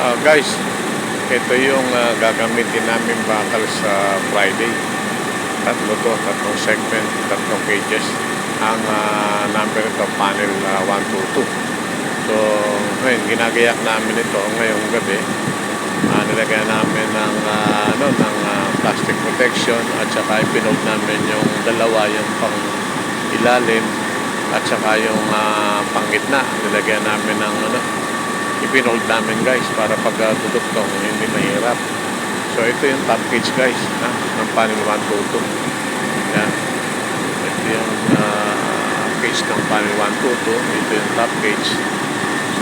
Guys, ito yung gagamitin namin bakal sa Friday. Tatlong segment, tatlong cages. Ang number ito, panel 122. So, ngayon, ginagayak namin ito ngayong gabi. Nilagyan namin ng plastic protection at saka ipinold namin yung dalawa, yung pang ilalim at saka yung panggitna. Nilagyan namin ng ipinold namin guys para pag tutuktong hindi mahirap. So ito yung top cage guys ng panel 122. Yan. Ito yung cage ng panel 122. Ito yung top cage.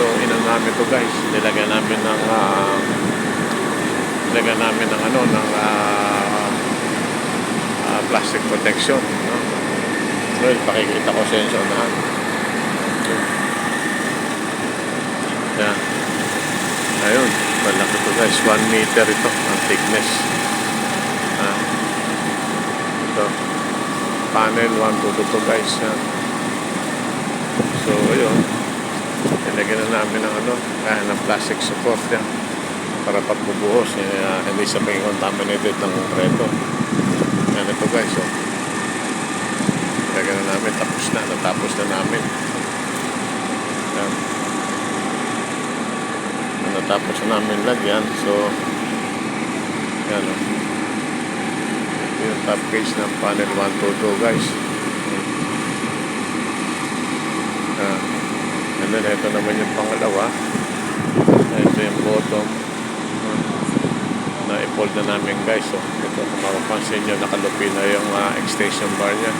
So inang namin ito guys. Nilagyan namin ng plastic protection. Well, pakikita ko sa inyo unahan. Yan. Ayun, malaki ito guys, 1 meter ito ang thickness. Ito, panel 122 guys. So ayun, nilagyan na namin ng plastic support yan para pagbubuhos, hindi sa contaminated ng konkreto. Yan ito guys, nilagyan na namin, natapos na namin. Yan. Natapos na namin lagyan. So yan yung top cage ng panel 122 guys. And then ito naman yung pangalawa. Ito yung bottom na i-fold na namin guys. So ito, kung mapapansin nyo, nakalupi na yung extension bar nya.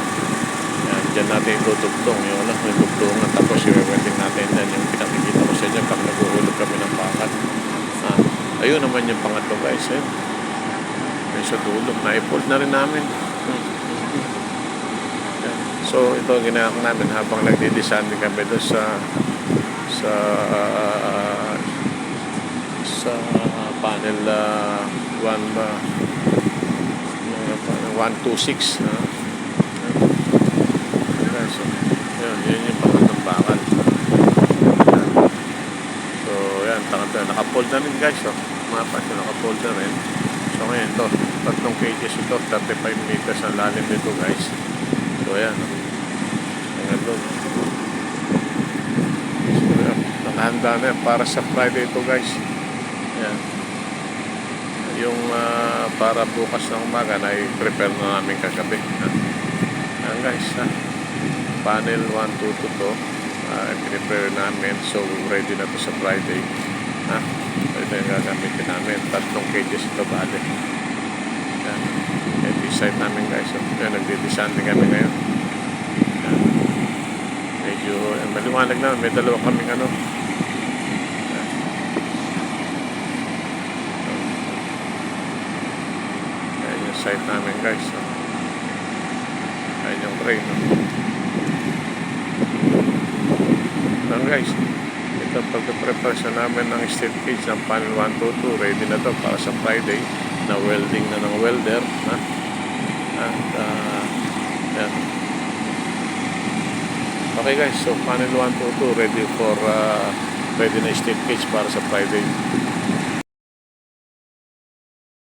Yan, dyan natin itutugtong yung dugtungan, tapos i-welding natin dyan yung pinakikita ko sa dyan pag naguhulog kami ng bakal. Ayun naman yung pangatlo guys. Ayun sa dulo, na-i-fold na rin namin. Yan. So ito ang ginagawa namin habang nagdi-design kami doon sa panel 126. Yun yung pangatong bakal. So yan, naka-fold na rin guys. Mapansin, naka-fold na rin. So ngayon ito, tatlong cages ito, 35 meters ang lalim nito guys. So yan, hanggang doon. So yan, nakahanda na yan para sa Friday ito guys. Yan. Yung para bukas ng umaga na i-prepare na namin kagabi. Yan guys, panel 122 to, i-prepare namin, so ready na to sa Friday. Ito yung gagamitin namin, tatlong cages ito bali. Yan, i-decide namin guys. Yan, nagdi-design din kami ngayon. Yan. Medyo maliwanag na, may dalawa kaming yan yung site namin guys. Yan yung crane. Yan guys, ito pagka-preparation namin ng steel cage ng panel 122, ready na to para sa Friday na welding na ng welder. At yan. Okay guys, so panel 122 ready na steel cage para sa Friday.